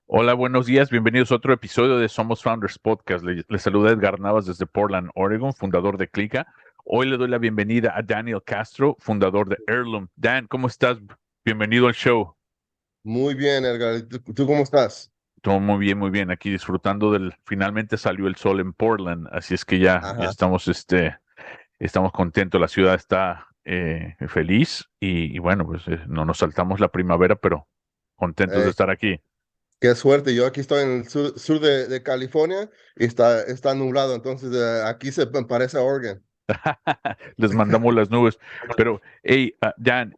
Hola, buenos días, bienvenidos a otro episodio de Somos Founders Podcast. Le saluda Edgar Navas desde Portland, Oregon, fundador de Clica. Hoy le doy la bienvenida a Daniel Castro, fundador de Airluum. Dan, ¿cómo estás? Bienvenido al show. Muy bien, Edgar. ¿Tú cómo estás? Todo muy bien, muy bien. Aquí disfrutando finalmente salió el sol en Portland, así es que ya Ajá. estamos, estamos contentos. La ciudad está feliz y bueno, pues no nos saltamos la primavera, pero contentos de Eh, estar aquí. Qué suerte. Yo aquí estoy en el sur de California y está nublado, entonces aquí se parece a Oregon. Les mandamos las nubes. Pero, hey, Dan,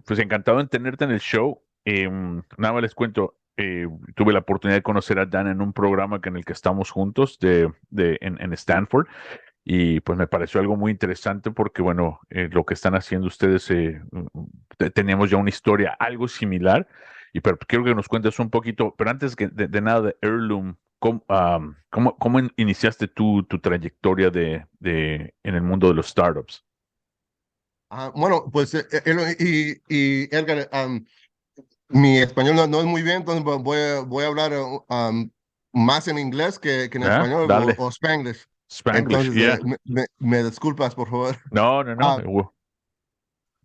pues encantado en tenerte en el show. Nada más les cuento, tuve la oportunidad de conocer a Dan en un programa en el que estamos juntos en Stanford y pues me pareció algo muy interesante porque, bueno, lo que están haciendo ustedes, tenemos ya una historia algo similar, pero quiero que nos cuentes un poquito, pero antes de nada de Heirloom, ¿cómo iniciaste tu trayectoria en el mundo de los startups? Bueno, pues Edgar, mi español no es muy bien, entonces voy a hablar más en inglés que en ¿Ah? español Dale. o Spanglish. Spanglish, Entonces, yeah. me disculpas, por favor. No, no, no. Ah,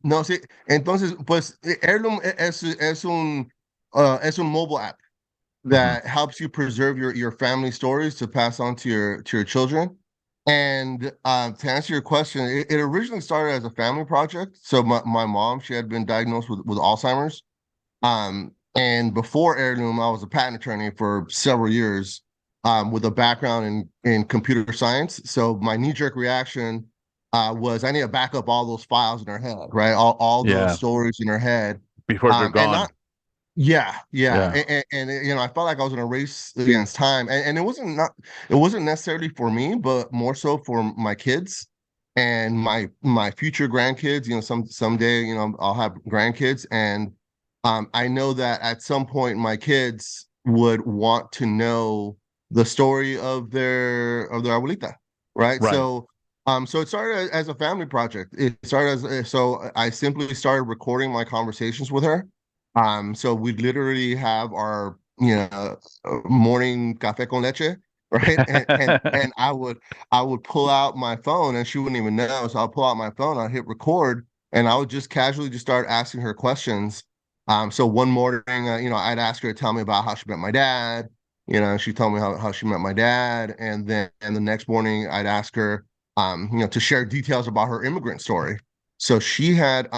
no, sí. Entonces, pues Heirloom es un mobile app Ujú. that helps you preserve your family stories to pass on to your children. And to answer your question, it originally started as a family project. So my mom, she had been diagnosed with Alzheimer's. And before Heirloom, I was a patent attorney for several years with a background in computer science. So my knee-jerk reaction was I need to back up all those files in her head, right? All those Yeah. stories in her head. Before they're And gone. not yeah, yeah, Yeah. I felt like I was in a race against time, and it wasn't necessarily for me, but more so for my kids and my future grandkids. Someday, I'll have grandkids, and I know that at some point my kids would want to know the story of their abuelita, right? Right. So it started as a family project. It started so I simply started recording my conversations with her so we literally have our, morning café con leche, right? And I would pull out my phone and she wouldn't even know. So I'll pull out my phone, I'll hit record, and I would just casually just start asking her questions. So one morning, I'd ask her to tell me about how she met my dad. She told me how she met my dad, and the next morning I'd ask her, to share details about her immigrant story. So she had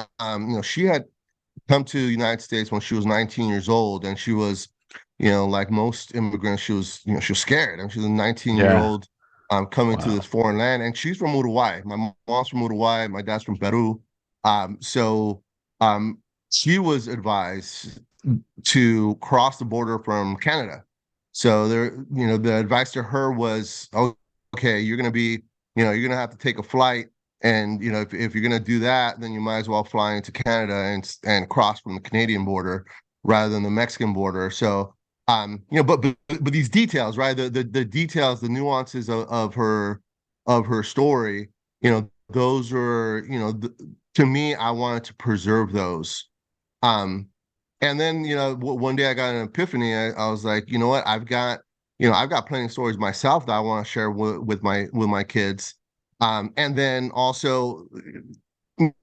come to the United States when she was 19 years old, and she was, like most immigrants, she was scared, and she's a 19-year Yeah. old coming to this Wow. foreign land, and she's from Uruguay. My mom's from Uruguay, my dad's from Peru. So um, she was advised to cross the border from Canada. So the advice to her was, oh, okay, you're gonna have to take a flight, and if you're gonna do that, then you might as well fly into Canada and cross from the Canadian border rather than the Mexican border. So, but these details, right? The details, the nuances of her story, those are, to me, I wanted to preserve those. Um, and then, one day I got an epiphany. I was like, you know what? I've got plenty of stories myself that I want to share with my kids. And then also,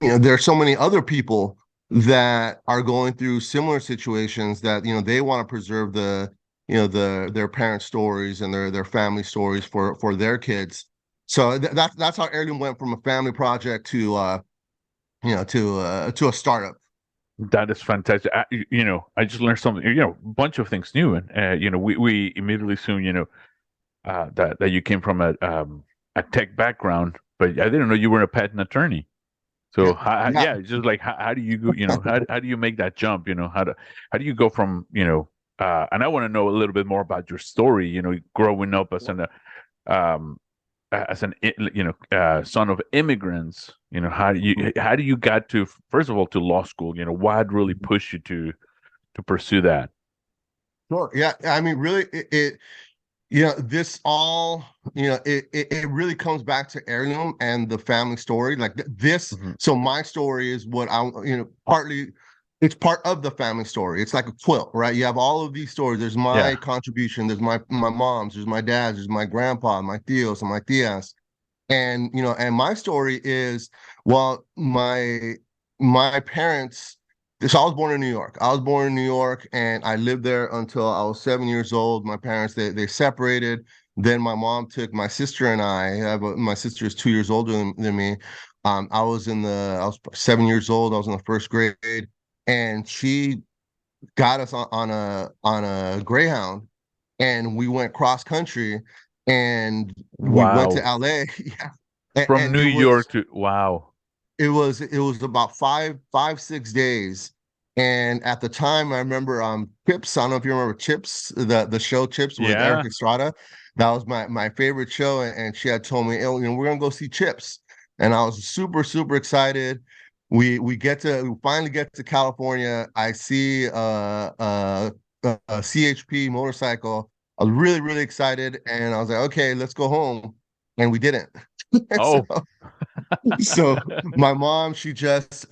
there are so many other people that are going through similar situations that, they want to preserve their parents' stories and their family stories for their kids. So that's how Heirloom went from a family project to a startup. That is fantastic. I just learned something, a bunch of things new. And, we immediately assume, that you came from a tech background, but I didn't know you were a patent attorney. Yeah, So, yeah. yeah, it's just like, how do you go, how do you make that jump? How do you go from, and I want to know a little bit more about your story, growing up um, as son of immigrants. How do you got to, first of all, to law school? What really pushed you to pursue that? Sure. Yeah. I mean, really, this all, it really comes back to Heirloom and the family story. Like this. Hmm. So my story is what I, partly. it's part of the family story. It's like a quilt, right? You have all of these stories. There's my Yeah. contribution. There's my mom's. There's my dad's. There's my grandpa, my tios, and my tias. And and my story is, well, my parents. So I was born in New York. I was born in New York, and I lived there until I was 7 years old. My parents they separated. Then my mom took my sister and my sister is 2 years older than me. I was 7 years old. I was in the first grade, and she got us on a Greyhound, and we went cross country, and we went to Wow. LA. Yeah. From And New York to wow. it was about 6 days. And at the time, I remember Chips. I don't know if you remember Chips, the show Chips with Eric Yeah. Estrada. That was my favorite show. And she had told me, oh, we're gonna go see Chips. And I was super, super excited. We finally get to California. I see a CHP motorcycle. I was really, really excited. And I was like, okay, let's go home. And we didn't. So Oh, so my mom, she just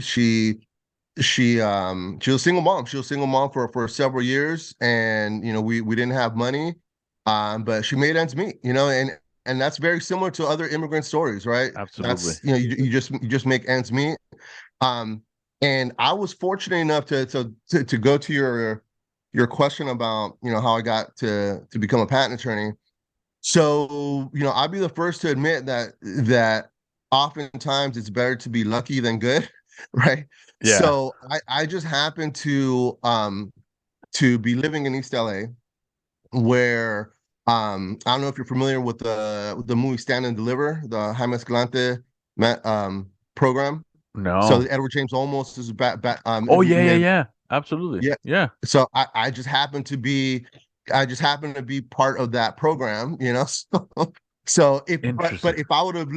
she was a single mom. She was a single mom for several years, and we didn't have money, but she made ends meet, and that's very similar to other immigrant stories, right? absolutely. That's you just make ends meet. Um, and I was fortunate enough to go to your question about how I got to become a patent attorney. So, I'll be the first to admit that oftentimes it's better to be lucky than good, right? Yeah. So I just happened to be living in East LA, where I don't know if you're familiar with the movie Stand and Deliver, the Jaime Escalante program. So No. Edward James Olmos is Oh you yeah, may yeah, have, yeah. Absolutely. yeah. Yeah. So I just happened to be part of that program, So but Interesting. if I would have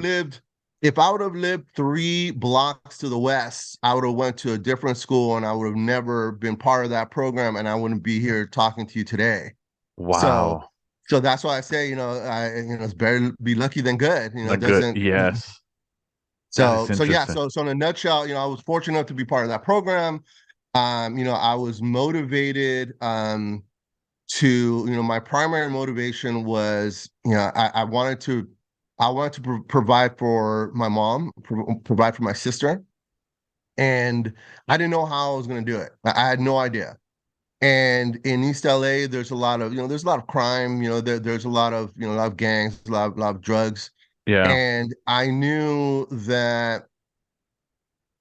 lived 3 blocks to the west, I would have went to a different school, and I would have never been part of that program, and I wouldn't be here talking to you today. So Wow. so that's why I say, it's better to be lucky than good. The It good. doesn't. Yes. That is So yeah, interesting. so in a nutshell, I was fortunate enough to be part of that program. I was motivated my primary motivation was, I wanted to provide for my mom, provide for my sister, and I didn't know how I was going to do it. I had no idea. And in East LA, there's a lot of crime. There's a lot of gangs, a lot of drugs, Yeah. and I knew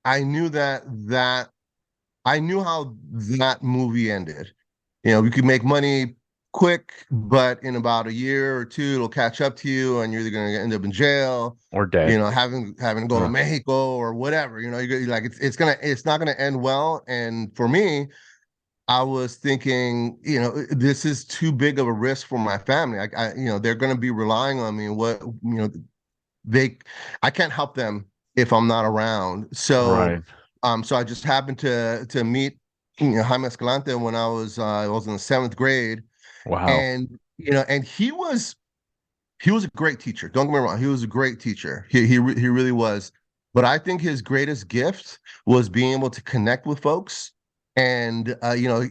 I knew how that movie ended. You could make money quick, but in about a year or two, it'll catch up to you, and you're either going to end up in jail, Or dead. having to go to Mexico or whatever. You're like it's not gonna end well. And for me, I was thinking, this is too big of a risk for my family. They're going to be relying on me, and they, I can't help them if I'm not around. Right. So I just happened to meet, Jaime Escalante when I was in the 7th grade, Wow. and he was a great teacher. Don't get me wrong, he was a great teacher. He really was. But I think his greatest gift was being able to connect with folks. And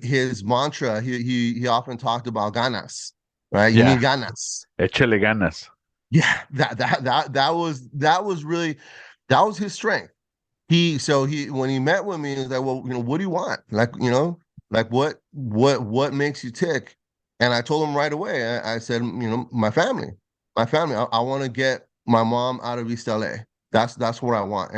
his mantra, he often talked about ganas, right? You Yeah. need ganas. Échale ganas. Yeah, that was really his strength. He when he met with me, he was like, well, what do you want? Like what makes you tick? And I told him right away. I said, my family. I want to get my mom out of East LA. That's what I want.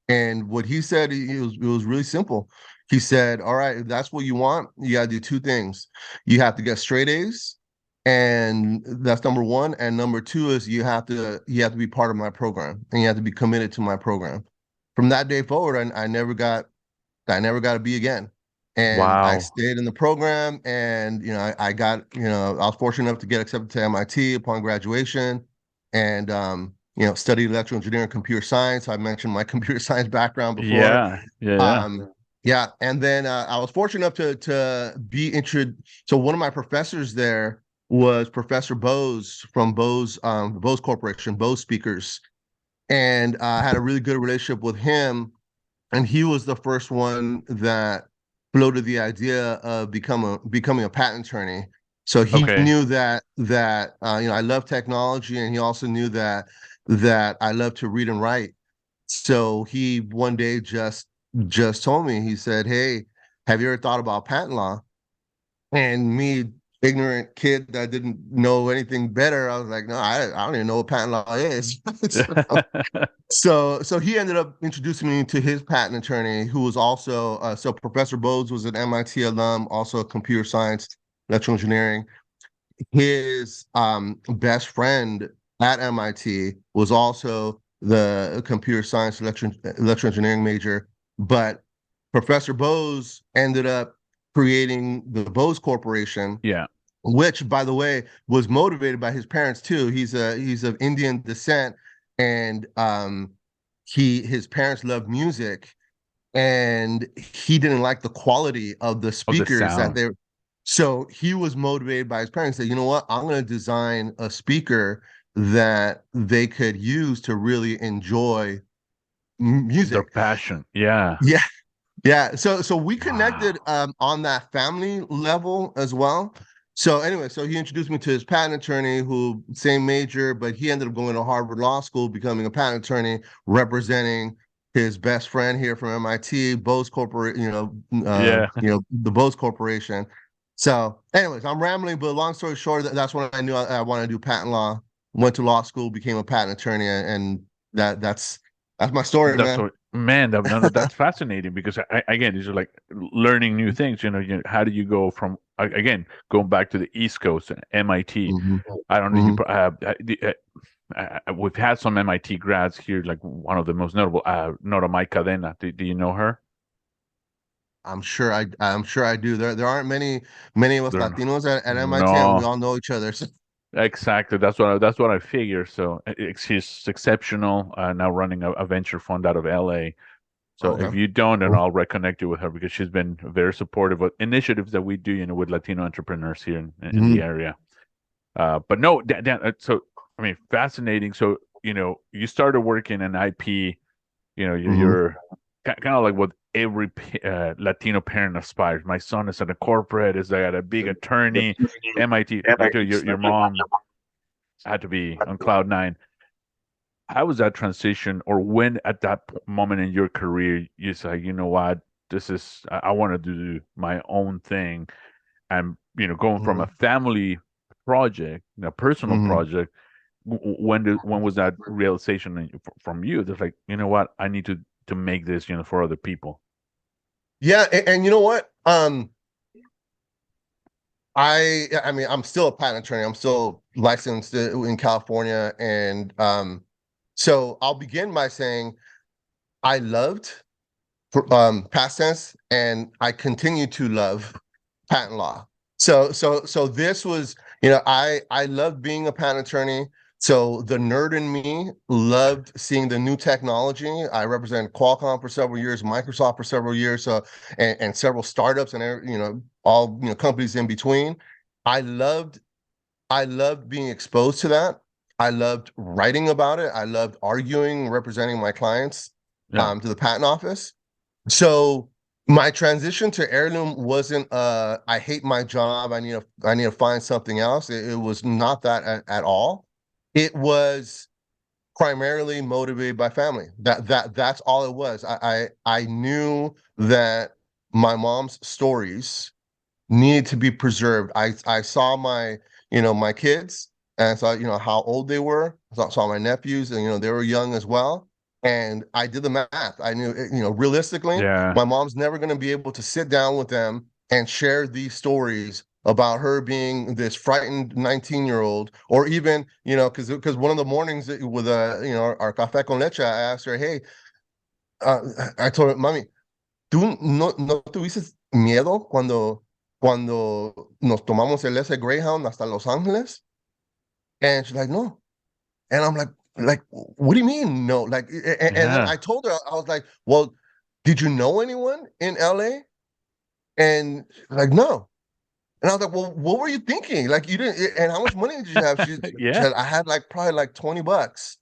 And what he said, it was really simple. He said, all right, if that's what you want, you gotta do 2 things. You have to get straight A's, and that's number one. And number two is you have to be part of my program, and you have to be committed to my program. From that day forward, I never got a B again. And I Wow. stayed in the program, and I was fortunate enough to get accepted to MIT upon graduation, and studied electrical engineering and computer science. I mentioned my computer science background before. Yeah. Yeah. Yeah. Yeah, and then I was fortunate enough to be introduced. So one of my professors there was Professor Bose from Bose Corporation, Bose Speakers, and I had a really good relationship with him. and he was the first one that floated the idea of becoming a patent attorney. So he Okay. knew that I love technology, and he also knew that I love to read and write. So he one day just told me, he said, "Hey, have you ever thought about patent law?" And me, ignorant kid that didn't know anything better, I was like, "No, I don't even know what patent law is." So he ended up introducing me to his patent attorney, who was also so Professor Bose was an MIT alum, also computer science, electrical engineering. His best friend at MIT was also the computer science electrical engineering major, but Professor Bose ended up creating the Bose Corporation, Yeah. which, by the way, was motivated by his parents too. He's of Indian descent, and his parents loved music, and he didn't like the quality of the Of the speakers that sound. they. So he was motivated by his parents. Said, "You know what? I'm going to design a speaker that they could use to really enjoy Their music." passion. Yeah. Yeah, yeah. So we connected Wow. on that family level as well. So anyway, so he introduced me to his patent attorney, who same major, but he ended up going to Harvard Law School, becoming a patent attorney, representing his best friend here from MIT, Bose Corporation, Yeah. the Bose Corporation. So, anyways, I'm rambling, but long story short, that's when I knew I wanted to do patent law. Went to law school, became a patent attorney, and that's my story, That's man. what, man, no, that's fascinating because again, these are like learning new things. How do you go from, again, going back to the East Coast and MIT? Hmm. I don't know, Hmm. we've had some MIT grads here, like one of the most notable, Nora Mai Cadena. Do you know her? I'm sure I do. There aren't many of us There, Latinos at MIT, and we no, all know each other. So, exactly. That's what I figure. So she's exceptional. Now running a venture fund out of LA. So if okay. you don't, then I'll reconnect you with her because she's been very supportive of initiatives that we do, with Latino entrepreneurs here in the Hmm. area. But no, Dan, so I mean, fascinating. So you started working in IP. Hmm. You're kind of like what every Latino parent aspires. My son is at a corporate, is at a big attorney, MIT. Like your mom had to be on cloud nine. How was that transition, or when at that moment in your career you say, you know what, this is I want to do my own thing, and going from a Hmm. family project, a personal Hmm. project. When was that realization from you? That's like, you know what, I need to make this, for other people. Yeah, and you know what? I mean, I'm still a patent attorney. I'm still licensed in California, and so I'll begin by saying I loved past tense, and I continue to love patent law. So this was, I loved being a patent attorney. So the nerd in me loved seeing the new technology. I represented Qualcomm for several years, Microsoft for several years, so and several startups and all companies in between. I loved I loved being exposed to that. I loved writing about it. I loved arguing, representing my clients Yeah. to the patent office. So my transition to Heirloom wasn't I hate my job, I need to find something else. It was not that at all. It was primarily motivated by family. That's all it was. I knew that my mom's stories needed to be preserved. I saw my kids, and I saw how old they were. I saw my nephews, and they were young as well. And I did the math. I knew, realistically, Yeah. my mom's never going to be able to sit down with them and share these stories about her being this frightened 19-year-old, or even, because one of the mornings with our café con leche, I asked her, "Hey," I told her, "Mommy, ¿tú no tuviste miedo cuando nos tomamos el S Greyhound hasta Los Ángeles?" And she's like, "No." And I'm like, "What do you mean, no?" Like, and then Yeah. I told her, I was like, "Well, did you know anyone in LA?" And she's like, "No." And I was like, "Well, what were you thinking? Like, you didn't, and how much money did you have?" She Yeah. said, "I had like probably like $20."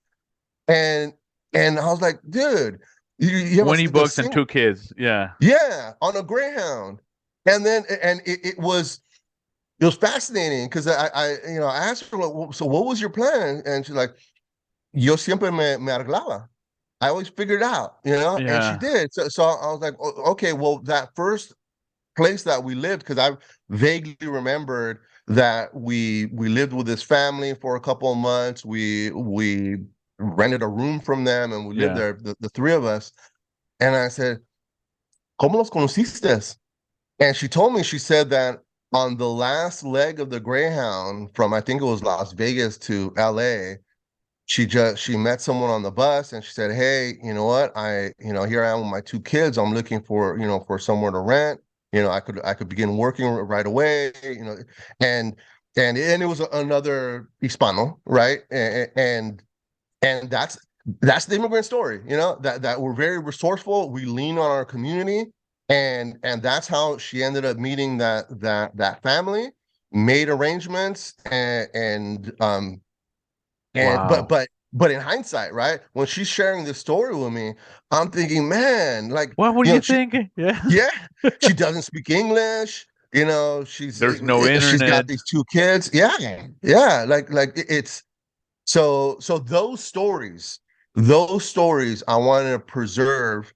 And I was like, "Dude." You have 20 the bucks and single, 2 kids. Yeah. yeah, on a Greyhound. And then, and it was fascinating because I asked her, like, so what was your plan? And she's like, yo siempre me arreglaba. I always figured it out, and she Yeah. did. So I was like, okay, well, that first place that we lived, because I vaguely remembered that we lived with this family for a couple of months. We rented a room from them and we lived Yeah. there, the three of us. And I said, ¿Cómo los conociste? And she told me, she said that on the last leg of the Greyhound from, I think it was Las Vegas to LA, she met someone on the bus and she said, hey, you know what, here I am with my 2 kids, I'm looking for, for somewhere to rent, I could begin working right away, and it was another Hispano, right? And that's the immigrant story, that we're very resourceful, we lean on our community, and that's how she ended up meeting that family, made arrangements, and Wow. but in hindsight, right? When she's sharing this story with me, I'm thinking, man, like, What were you thinking? Yeah. yeah, she doesn't speak English. There's no She's got internet. these 2 kids. Yeah, yeah. Like it's so those stories I wanted to preserve,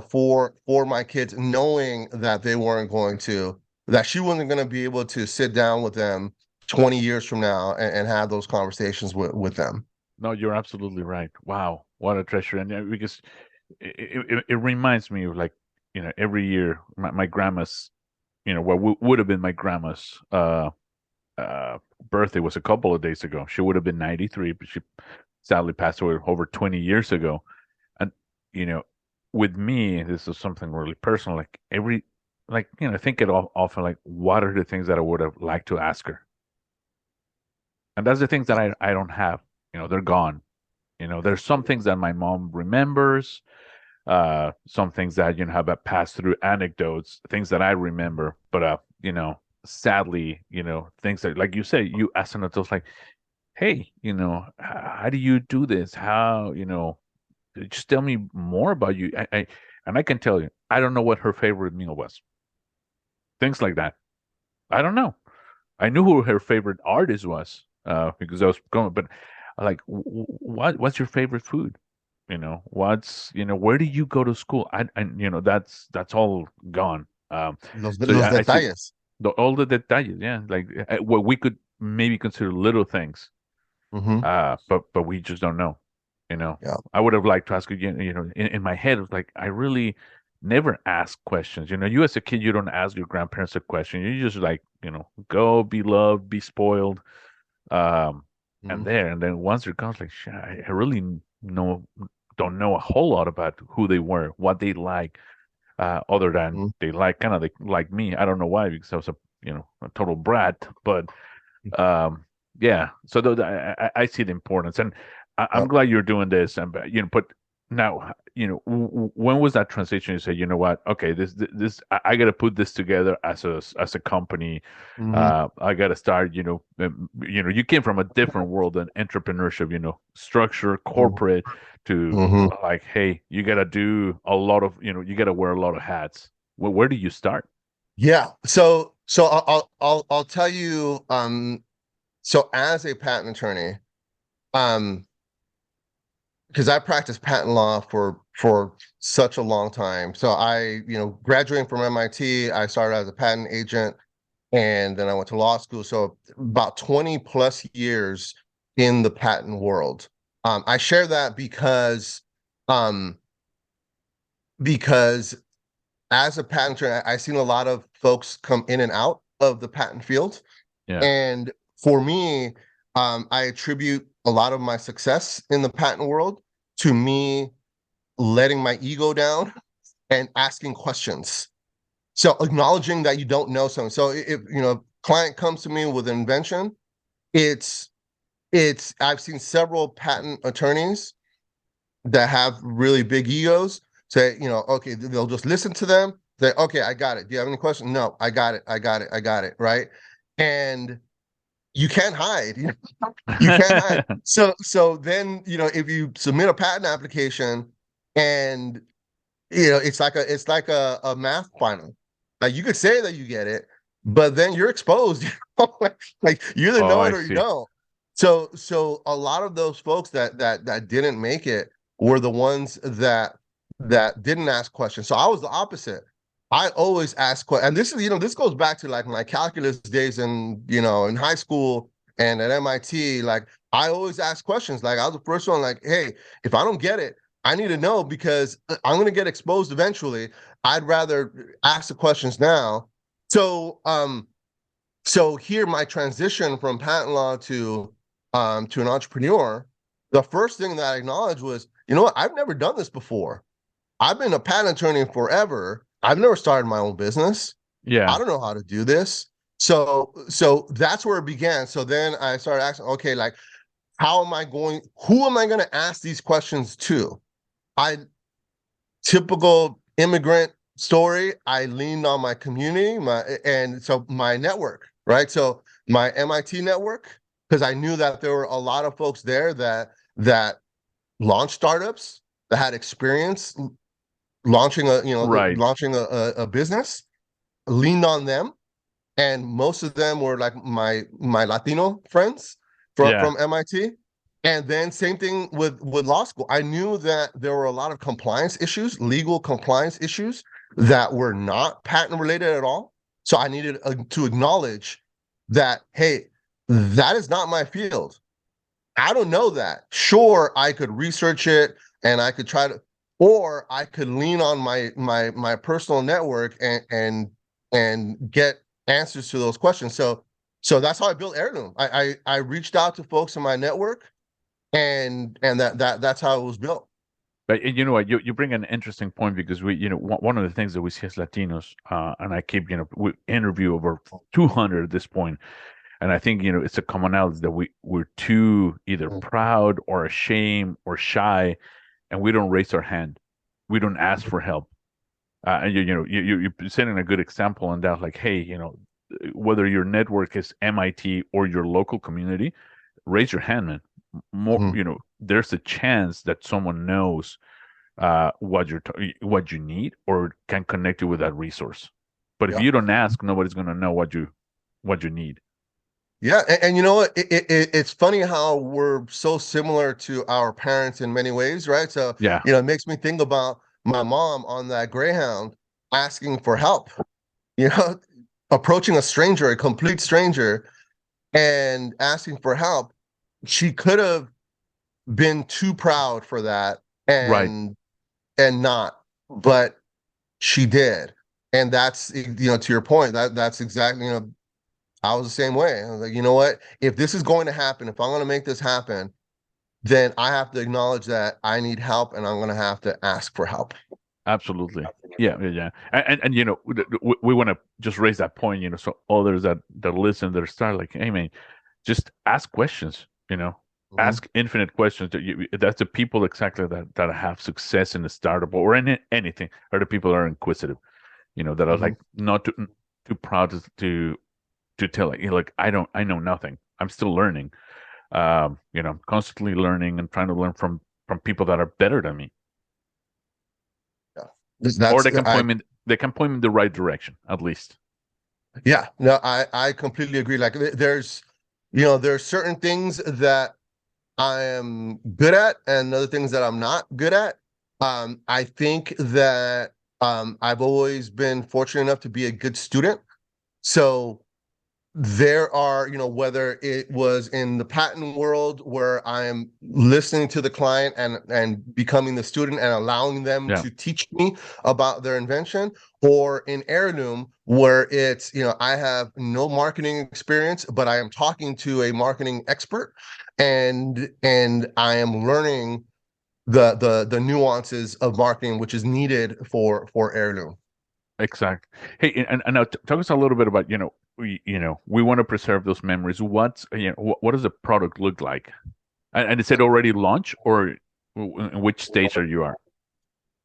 for my kids, knowing that they weren't going to, that she wasn't going to be able to sit down with them 20 years from now and have those conversations with them. No, you're absolutely right. Wow, what a treasure! And because it reminds me of, like, every year my grandma's, what would have been my grandma's birthday was a couple of days ago. She would have been 93, but she sadly passed away over 20 years ago. And you know, with me, this is something really personal. Like I think it often, like, what are the things that I would have liked to ask her? And that's the things that I don't have. They're gone. There's some things that my mom remembers, some things that have passed through anecdotes, things that I remember, but sadly, things that, like you say, you ask them those, like, hey, how do you do this? How, just tell me more about you. And I can tell you, I don't know what her favorite meal was. Things like that. I don't know. I knew who her favorite artist was, because I was going, but like, what's your favorite food? Where do you go to school? That's all gone. So Los yeah, I see detalles. all the detalles. Yeah, like, what we could maybe consider little things, Hmm. but we just don't know. Yeah. I would have liked to ask again. In my head, it was like, I really never ask questions. You as a kid, you don't ask your grandparents a question. You just, like, go be loved, be spoiled, um, Hmm. and then once they're gone, it's like, shit, I really know don't know a whole lot about who they were, what they like, other than Hmm. they like, kind of like me. I don't know why, because I was a total brat, but yeah. So I see the importance, and I'm Yep. glad you're doing this. And but now, when was that transition? You say, you know what? Okay, this I got to put this together as a company. Hmm. I got to start. You came from a different world than entrepreneurship. Structure, corporate, to, Hmm. like, hey, you got to do a lot of. You got to wear a lot of hats. Where do you start? Yeah. So I'll tell you. So as a patent attorney, um, because I practiced patent law for such a long time. So graduating from MIT, I started as a patent agent, and then I went to law school. So about 20 plus years in the patent world. I share that um, because as a patent attorney, I've seen a lot of folks come in and out of the patent field. Yeah. And for me, I attribute a lot of my success in the patent world to me letting my ego down and asking questions. So acknowledging that you don't know something. So if a client comes to me with an invention, it's I've seen several patent attorneys that have really big egos say, okay, they'll just listen to them. Say, okay, I got it. Do you have any questions? No, I got it. I got it. I got it. Right. And you can't hide. You can't hide. So then, if you submit a patent application And it's like a math final. Like you could say that you get it, but then you're exposed. Like you either Oh, know I it or you see. don't. So a lot of those folks that didn't make it were the ones that didn't ask questions. So I was the opposite. I always ask questions, and this goes back to like my calculus days in high school and at MIT. Like I always ask questions. Like I was the first one. Like, hey, if I don't get it, I need to know because I'm going to get exposed eventually. I'd rather ask the questions now. So here my transition from patent law to an entrepreneur, the first thing that I acknowledged was, you know what, I've never done this before. I've been a patent attorney forever. I've never started my own business. I Yeah. don't know how to do this. So that's where it began. So then I started asking, okay, like who am I going to ask these questions to? I typical immigrant story. I leaned on my community, my network, right? So my MIT network, because I knew that there were a lot of folks there that launched startups, that had experience launching Right. a business. Leaned on them, and most of them were like my Latino friends Yeah. from MIT. And then same thing with law school. I knew that there were a lot of compliance issues, legal compliance issues that were not patent related at all. So I needed to acknowledge that, hey, that is not my field. I don't know that. Sure, I could research it and I could try to, or I could lean on my personal network and get answers to those questions. So that's how I built Heirloom. I reached out to folks in my network, and that's how it was built. But you know what, you bring an interesting point because one of the things that we see as Latinos, and I keep, we interview over 200 at this point, and I think, it's a commonality that we're too either Mhm. proud or ashamed or shy, and we don't raise our hand. We don't ask for help. And you're setting a good example on that. Like, hey, whether your network is MIT or your local community, raise your hand, man. More, Mhm. there's a chance that someone knows what you need or can connect you with that resource. But if Yeah. you don't ask, nobody's gonna know what you need. Yeah, and you know what? It's funny how we're so similar to our parents in many ways, right? So, Yeah, it makes me think about my mom on that Greyhound asking for help, you know, approaching a stranger, a complete stranger, and asking for help. She could have been too proud for that right. and not, but she did. And that's, to your point, that's exactly, I was the same way. I was like, you know what? If this is going to happen, if I'm going to make this happen, then I have to acknowledge that I need help and I'm going to have to ask for help. Absolutely. Yeah, yeah, yeah. And we want to just raise that point, so others that listen, that start like, hey man, just ask questions, Mhm. ask infinite questions. That's the people exactly that have success in the startup or in anything, are the people that are inquisitive, that are Mhm. like not too proud to tell it. Like, I know nothing. I'm still learning. Constantly learning and trying to learn from people that are better than me, Yeah. or That's I they can point me in the right direction at least. Yeah, no, I completely agree. Like there's certain things that I am good at and other things that I'm not good at. I think that I've always been fortunate enough to be a good student. So there are, whether it was in the patent world where I am listening to the client and becoming the student and allowing them Yeah, to teach me about their invention, or in Heirloom where it's, I have no marketing experience, but I am talking to a marketing expert and I am learning the nuances of marketing which is needed for Heirloom. exactly. Hey, and now talk us a little bit about, we want to preserve those memories. What does the product look like? And is it already launched, or in which stage are you are?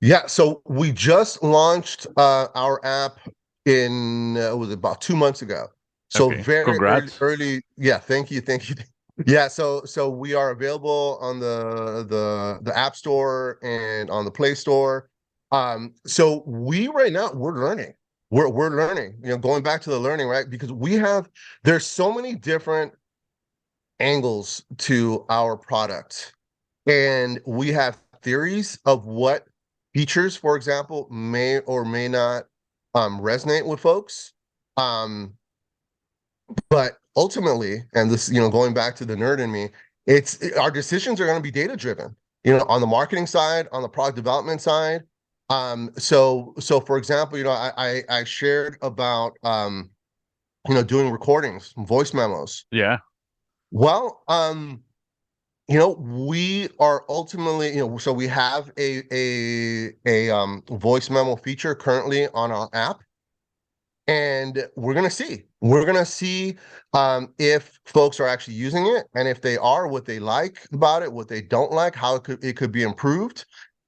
Yeah, so we just launched our app in was it about 2 months ago. So Okay, very early, congrats. early. Yeah, thank you, thank you. Yeah, so we are available on the App Store and on the Play Store. So we right now we're learning. We're learning, going back to the learning, right? Because there's so many different angles to our product. And we have theories of what features, for example, may or may not resonate with folks. Um, but ultimately, and this, going back to the nerd in me, our decisions are going to be data driven. On the marketing side, on the product development side. So for example, I shared about doing recordings, voice memos. Yeah. Well, we are ultimately, so we have a voice memo feature currently on our app, and we're gonna see if folks are actually using it, and if they are, what they like about it, what they don't like, how it could be improved,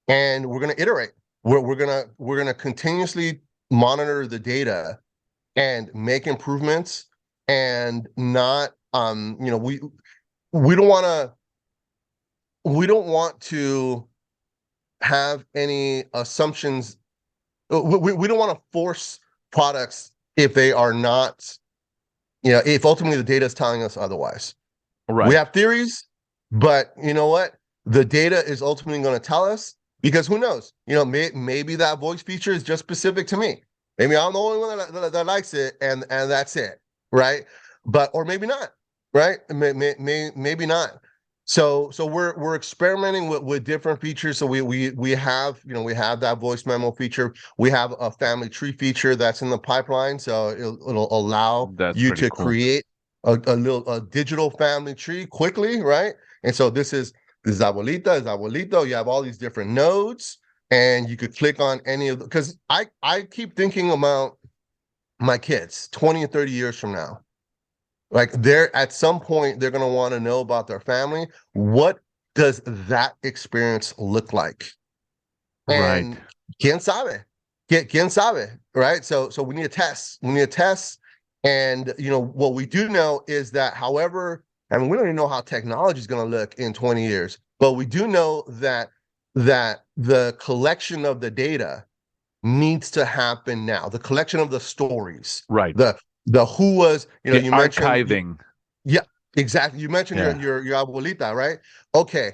and we're gonna iterate. We're gonna continuously monitor the data and make improvements, and not we don't want to have any assumptions. We don't want to force products if they are not, if ultimately the data is telling us otherwise. We Right. have theories, but you know what? The data is ultimately going to tell us, because who knows? Maybe that voice feature is just specific to me. Maybe I'm the only one that likes it, and that's it, right? Or maybe not, right? Maybe not. So we're experimenting with different features. So we have that voice memo feature. We have a family tree feature that's in the pipeline. So it'll allow That's you pretty to cool. create a digital family tree quickly, right? And so this is abuelita, is abuelito. You have all these different nodes, and you could click on any of them, because I keep thinking about my kids 20 or 30 years from now. Like, they're at some point they're going to want to know about their family. What does that experience look like? Right. And quién sabe? Quién sabe? Right? So we need a test. We need a test. And what we do know is that, however, I mean, we don't even know how technology is going to look in 20 years, but we do know that the collection of the data needs to happen now. The collection of the stories, Right. the who was, The you mentioned, archiving. yeah, exactly. You mentioned Yeah. your abuelita, right? Okay,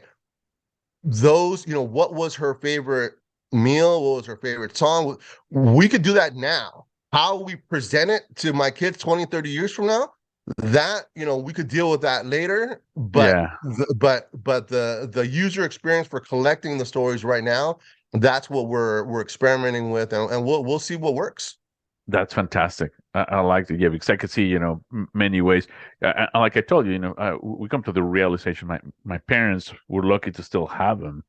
those, what was her favorite meal? What was her favorite song? We could do that now. How we present it to my kids 20, 30 years from now, that, we could deal with that later. But Yeah. the user experience for collecting the stories right now, that's what we're experimenting with, and we'll see what works. That's fantastic. I like it. Yeah, because I could see, many ways. Like I told you, we come to the realization my parents were lucky to still have them.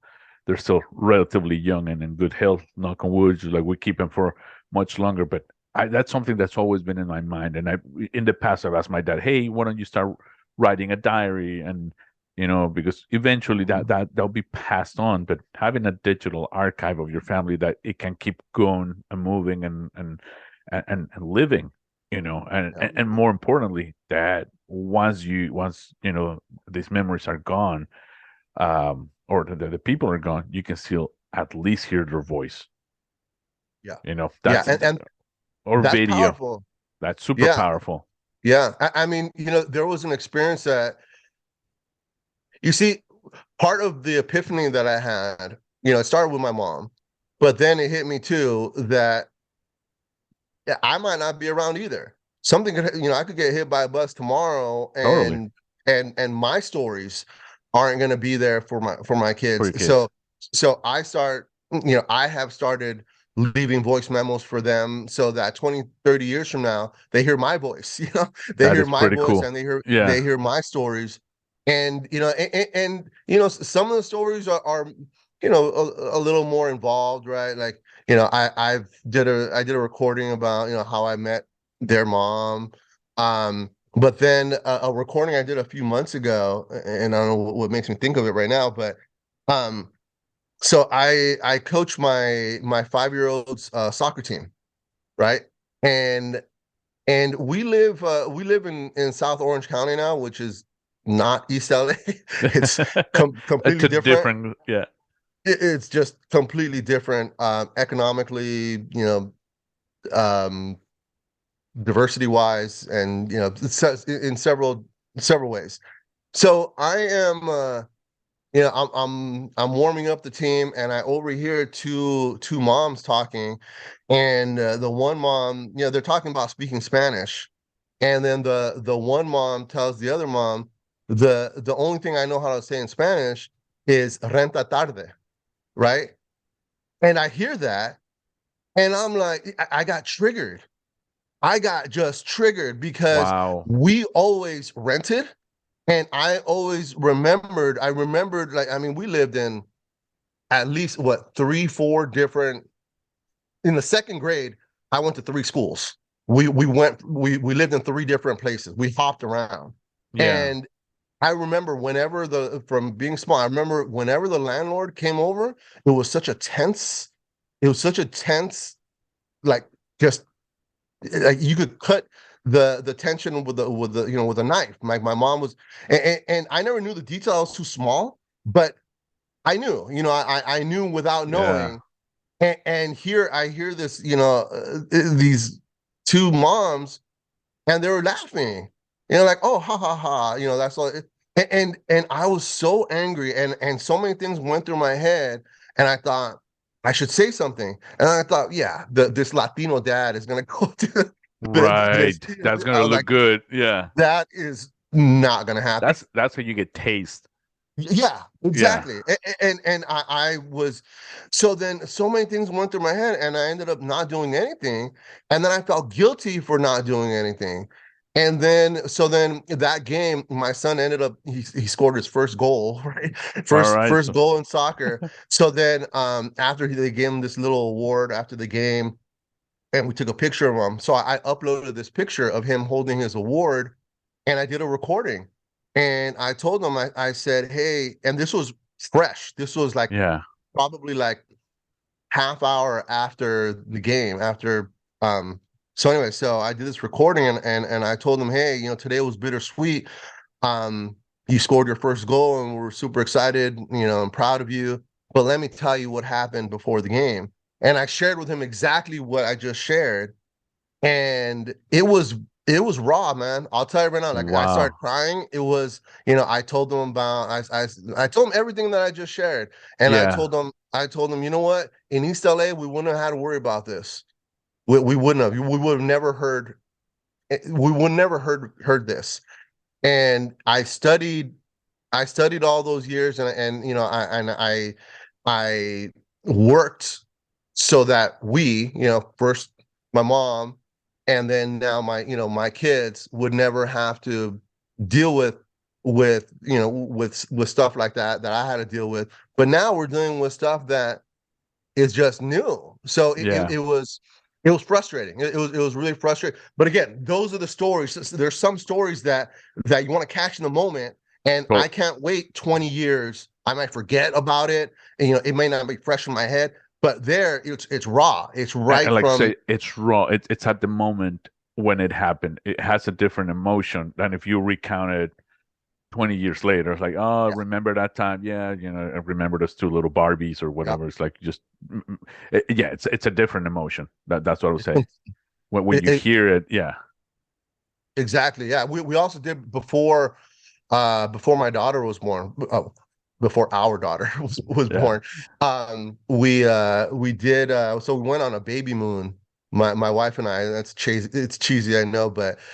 They're still relatively young and in good health, knock on wood. Like, we keep them for much longer. But that's something that's always been in my mind. And in the past, I've asked my dad, "Hey, why don't you start writing a diary?" And because eventually that'll be passed on. But having a digital archive of your family that it can keep going and moving and living, and more importantly, that once these memories are gone, or the people are gone, you can still at least hear their voice. Yeah, yeah, That's and or that's video. powerful. That's super Yeah, powerful. yeah. I mean, there was an experience that, you see, part of the epiphany that I had, it started with my mom, but then it hit me too that, yeah, I might not be around either. Something could, I could get hit by a bus tomorrow, Totally. and my stories aren't going to be there for my For kids. your kids. So I have started leaving voice memos for them, so that 20, 30 years from now, they hear my voice, they That hear is my pretty voice, cool. and they hear Yeah. my stories. And some of the stories are a little more involved, right? Like, I did a recording about, how I met their mom. But then a recording I did a few months ago, and I don't know what makes me think of it right now, but um so I coach my 5-year-old's soccer team, right? And we live in South Orange County now, which is not East LA. It's It's completely a different. different, yeah, It's just completely different, economically, um, diversity wise, and in several ways. So I am, I'm warming up the team, and I overhear two moms talking, and the one mom, they're talking about speaking Spanish, and then the one mom tells the other mom, the only thing I know how to say in Spanish is renta tarde, right? And I hear that, and I'm like, I got triggered. I got just triggered because wow, we always rented, and I remembered, like, I mean, we lived in at least what, three, four different, in the second grade, I went to three schools. We lived in three different places. We hopped around. yeah, And I remember from being small, I remember whenever the landlord came over, it was such a tense, it was such a tense, like, just like you could cut the tension with a knife. My mom was, and I never knew the detail. I was too small, but I knew, I knew without yeah, knowing. And here I hear this, these two moms, and they were laughing, like, oh, ha ha ha, that's all. And I was so angry, and so many things went through my head, and I thought I should say something, and I thought, yeah, this Latino dad is gonna go to this. right. That's I gonna was look like, good. Yeah, that is not gonna happen. that's how you get taste. Yeah, Yeah, exactly. And I was, so then so many things went through my head, and I ended up not doing anything. And then I felt guilty for not doing anything. And then so then that game, my son ended up, he scored his first goal, right? all First right. first So, goal in soccer. So then after they gave him this little award after the game, and we took a picture of him. So I uploaded this picture of him holding his award, and I did a recording. And I told him, I said, hey, and this was fresh. This was like yeah, probably like half hour after the game, so anyway, so I did this recording, and I told him, hey, today was bittersweet. Um, you scored your first goal, and we're super excited, and proud of you. But let me tell you what happened before the game. And I shared with him exactly what I just shared, and it was raw, man. I'll tell you right now. Like, I started wow, crying. It was, I told them about, I told them everything that I just shared, and yeah, I told them, you know what? In East LA, we wouldn't have had to worry about this. We wouldn't have. We would have never heard. We would never heard this. And I studied all those years, and I worked so that first my mom, and then now my kids would never have to deal with stuff like that I had to deal with. But now we're dealing with stuff that is just new. So yeah. it was frustrating. It was really frustrating. But again, those are the stories. There's some stories that you want to catch in the moment, and I So, can't wait 20 years. I might forget about it, and it may not be fresh in my head. But there, it's raw. It's and right like from. say, it's raw. It's at the moment when it happened. It has a different emotion than if you recount it 20 years later. It's like, oh, Yeah, remember that time? Yeah, I remember those two little Barbies or yeah. whatever. It's like just, yeah, it's a different emotion. That's what I would say. When It, you it, hear it, yeah, exactly. Yeah. We also did before my daughter was born. Before our daughter was yeah. born, we did, so we went on a baby moon. My wife and I. That's cheesy. It's cheesy, I know,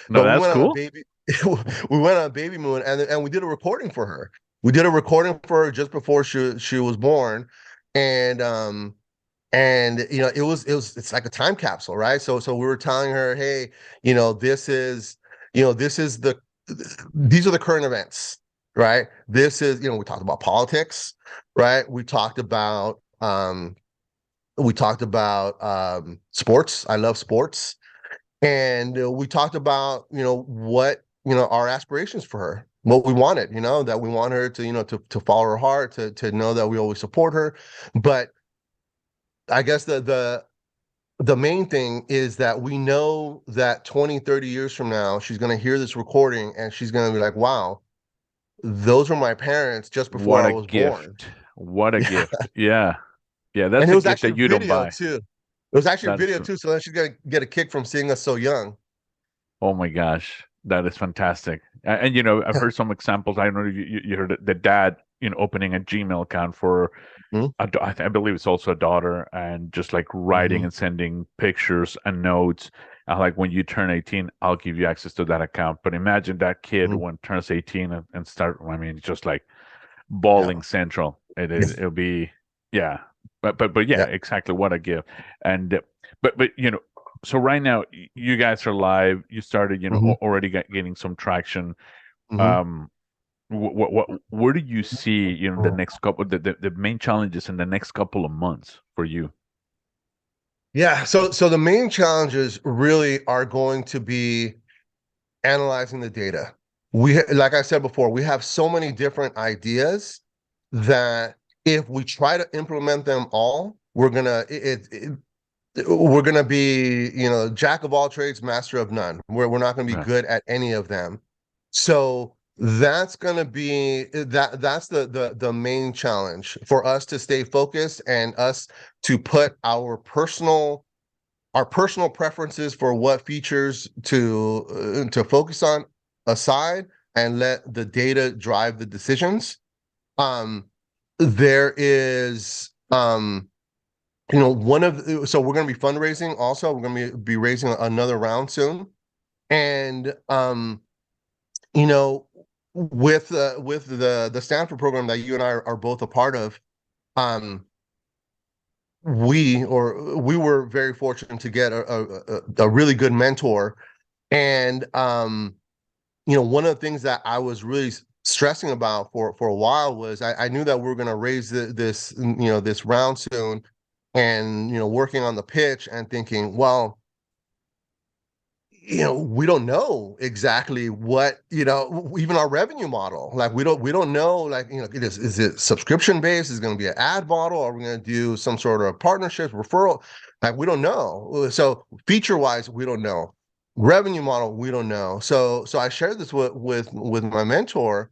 No, we that's went on a cool. baby. We went on a baby moon, and we did a recording for her. We did a recording for her just before she was born, and it's like a time capsule, right? So we were telling her, hey, this is, this is these are the current events, right? This is, we talked about politics, right? We talked about sports. I love sports. And we talked about, what, our aspirations for her, what we wanted, that we want her to, to follow her heart, to know that we always support her. But I guess the main thing is that we know that 20, 30 years from now, she's going to hear this recording, and she's going to be like, wow, those were my parents just before What I a was born. gift. What a Yeah. gift. Yeah. Yeah, And that's it a was gift actually that a you don't video buy. too. It was actually a That is video true. too, so then she's gonna get a kick from seeing us so young. Oh my gosh, that is fantastic. And I've heard some examples. I know you heard the dad, opening a Gmail account for Hmm. I believe it's also a daughter, and just like writing Hmm. and sending pictures and notes. And like, when you turn 18, I'll give you access to that account. But imagine that kid Hmm. when turns 18 and start. I mean, just like Yeah. balling central. It'll be, yeah. But yeah, Yeah. exactly, what a gift. And but so right now you guys are live. You started, Hmm. already getting some traction. Hmm. Um, what where do you see, the next couple, the main challenges in the next couple of months for you? Yeah. So the main challenges really are going to be analyzing the data. Like I said before, we have so many different ideas that if we try to implement them all, we're gonna be, jack of all trades, master of none. We're not gonna be Yeah, good at any of them. So that's gonna be that's the main challenge for us to stay focused and us to put our personal preferences for what features to focus on aside and let the data drive the decisions. Um, there is so we're going to be fundraising also. We're going to be raising another round soon. And you know with the Stanford program that you and I are both a part of, um we were very fortunate to get a really good mentor. And one of the things that I was really stressing about for a while was I knew that we were going to raise this round soon, and working on the pitch and thinking, well, we don't know exactly what, even our revenue model. Like we don't know, like, is it subscription based? Is it going to be an ad model? Are we going to do some sort of partnerships, referral? Like we don't know. So feature wise, we don't know. Revenue model, we don't know. So I shared this with my mentor,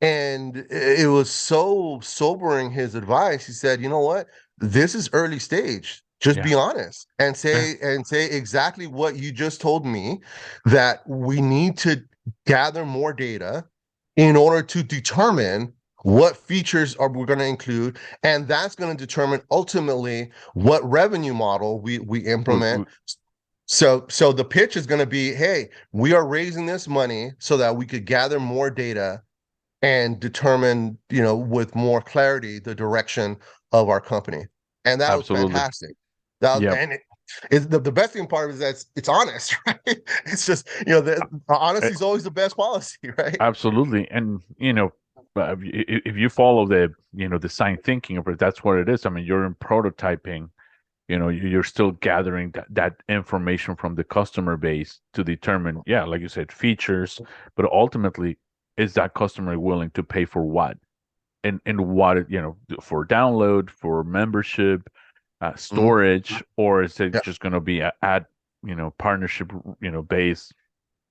and it was so sobering, his advice. He said, you know what? This is early stage. Just yeah, be honest and yeah. say exactly what you just told me, that we need to gather more data in order to determine what features are we're going to include, and that's going to determine ultimately what revenue model we implement. W- So the pitch is going to be, hey, we are raising this money so that we could gather more data and determine, with more clarity, the direction of our company. And that was Absolutely. fantastic. That was, Yep. and the best thing part is that it's honest, right? It's just, Uh, honesty is always the best policy, right? Absolutely. And if you follow the design thinking of it, that's what it is. I mean, you're in prototyping. You're still gathering that information from the customer base to determine, yeah, like you said, features, but ultimately, is that customer willing to pay for what? And what, for download, for membership, Mhm. storage, or is it Yeah. just going to be a ad, partnership, base?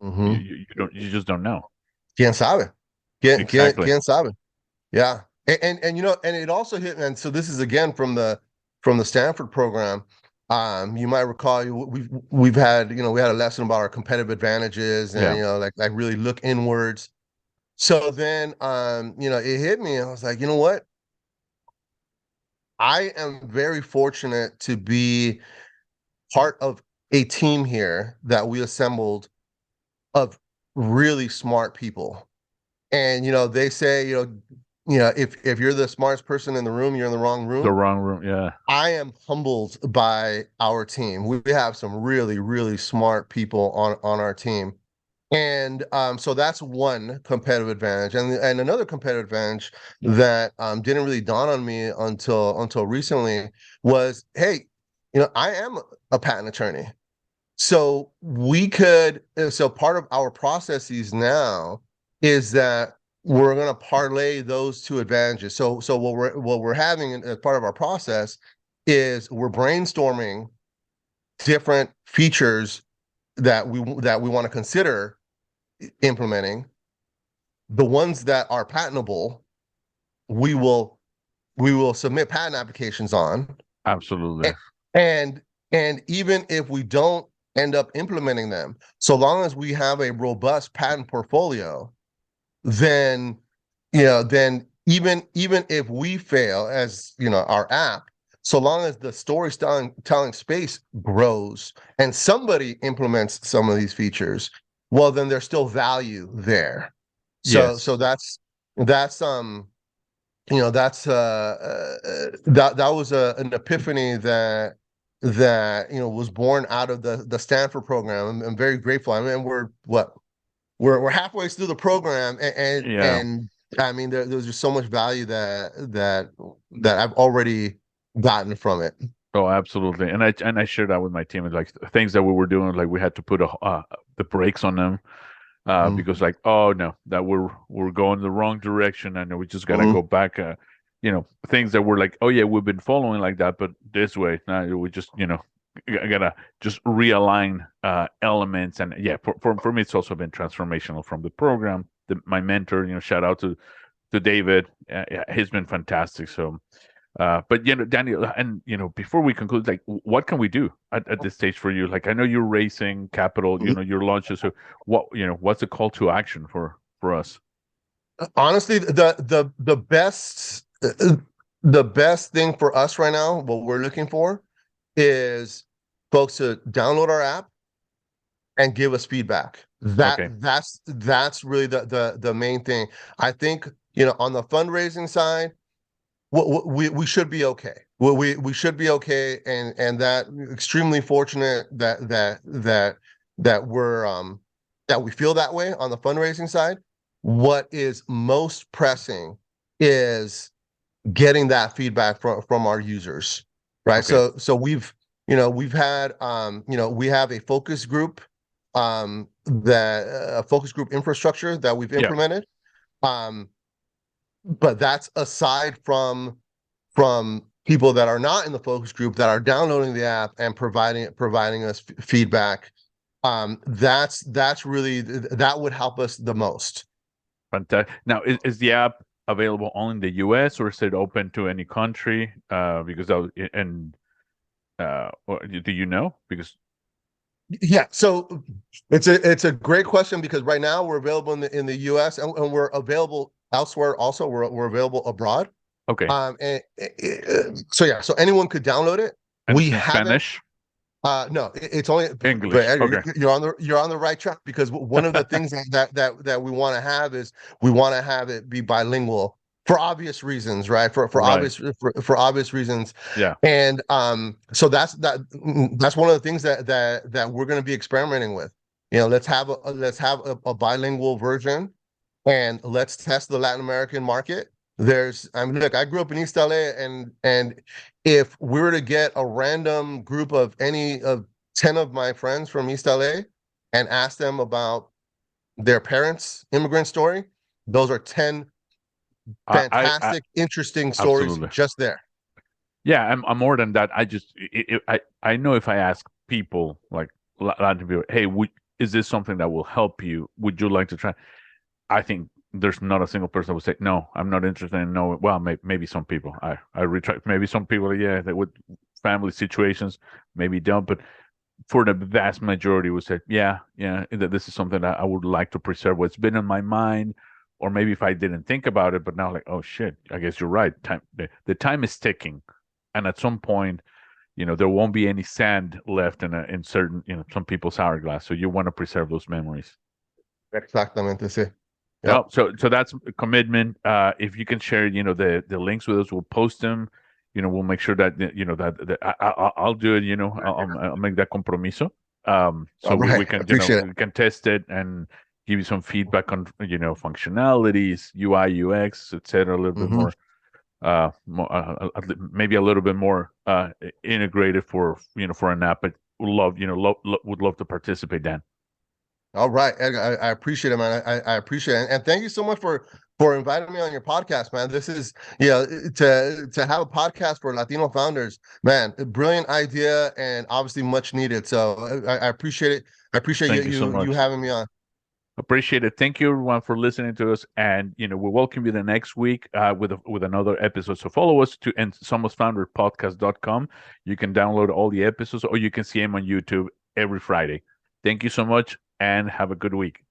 You, Hmm. you, you don't, you just don't know. Quién sabe? Exactly. Quién sabe? Yeah. And and it also hit, and so this is again from the Stanford program. You might recall, we've had, we had a lesson about our competitive advantages, and Yeah. like really look inwards. So then it hit me, and I was like, you know what? I am very fortunate to be part of a team here that we assembled of really smart people. And they say, if you're the smartest person in the room, you're in the wrong The room. wrong room. Yeah. I am humbled by our team. We have some really, really smart people on our team. And so that's one competitive advantage. And another competitive advantage that didn't really dawn on me until recently was, hey, I am a patent attorney. So so part of our processes now is that we're going to parlay those two advantages. So what we're having as part of our process is we're brainstorming different features that we want to consider implementing. the ones that are patentable, we will submit patent applications on. Absolutely. And even if we don't end up implementing them, so long as we have a robust patent portfolio, then then even if we fail as our app, so long as the storytelling space grows and somebody implements some of these features, well, then there's still value there. So Yes. that's that was an epiphany that was born out of the Stanford program. I'm very grateful. I mean, we're halfway through the program, Yeah. and I mean, there's just so much value that I've already gotten from it. Oh, absolutely. And I shared that with my team. It's like things that we were doing, like we had to put the brakes on them because like, oh no, that we're going the wrong direction. I know we just gotta Mm-hmm. go back. Things that were like, oh yeah, we've been following like that, but this way. Now we just gotta just realign elements. And yeah, for me, it's also been transformational from the program. My mentor, shout out to David. Yeah, he's been fantastic. So. But Daniel, and before we conclude, like, what can we do at this stage for you? Like, I know you're raising capital, your launches. So, what's the call to action for us? Honestly, the best thing for us right now, what we're looking for, is folks to download our app and give us feedback. Okay. That's really the main thing. I think on the fundraising side, we should be okay. We should be okay, and that extremely fortunate that we're that we feel that way on the fundraising side. What is most pressing is getting that feedback from our users, right? Okay. So we've had we have a focus group that a focus group infrastructure that we've Yeah. implemented. But that's aside from people that are not in the focus group that are downloading the app and providing us feedback. That's really that would help us the most. Fantastic. Now, is the app available only in the U.S. or is it open to any country? Because do you know? Because Yeah, so it's a great question, because right now we're available in the US, and we're available elsewhere also. We're available abroad. okay, So yeah, so anyone could download it. and We it's in haven't Spanish, no, it's only, but English. Edgar, Okay. you're on the right track, because one of the things that we want to have is we want to have it be bilingual for obvious reasons, right? Right. For obvious reasons. Yeah. And so that's one of the things that we're going to be experimenting with. Let's have a bilingual version, and let's test the Latin American market. I mean, look, I grew up in East LA, and if we were to get a random group of any of 10 of my friends from East LA and ask them about their parents' immigrant story, those are 10 I fantastic, interesting stories absolutely. just there. Yeah, I'm more than that. I know if I ask people like Latin people, hey, is this something that will help you? Would you like to try? I think there's not a single person that would say no. I'm not interested in knowing. Well, maybe some people. I retract. Maybe some people, yeah, that would family situations maybe don't, but for the vast majority would say, yeah, that this is something that I would like to preserve. What's been in my mind, or maybe if I didn't think about it, but now like, oh shit, I guess you're right. The time is ticking, and at some point, there won't be any sand left in certain, some people's hourglass. So you want to preserve those memories. Exactamente, sí. No, Yep. so that's a commitment. If you can share, the links with us, we'll post them. We'll make sure that that I'll do it. I'll make that compromiso. So All we right. can Appreciate it. we can test it and give you some feedback on functionalities, UI, UX, etc. A little bit Mhm. maybe a little bit more integrated for an app. But would love to participate, Dan. All right, Edgar, I appreciate it, man. I appreciate it, and thank you so much for inviting me on your podcast, man. This is to have a podcast for Latino founders, man. A brilliant idea, and obviously much needed. So I appreciate it. I appreciate Thank you so you much. having me on. Appreciate it. Thank you everyone for listening to us, and we welcome you the next week with another episode. So follow us to and somosfounderpodcast.com. You can download all the episodes, or you can see them on YouTube every Friday. Thank you so much, and have a good week.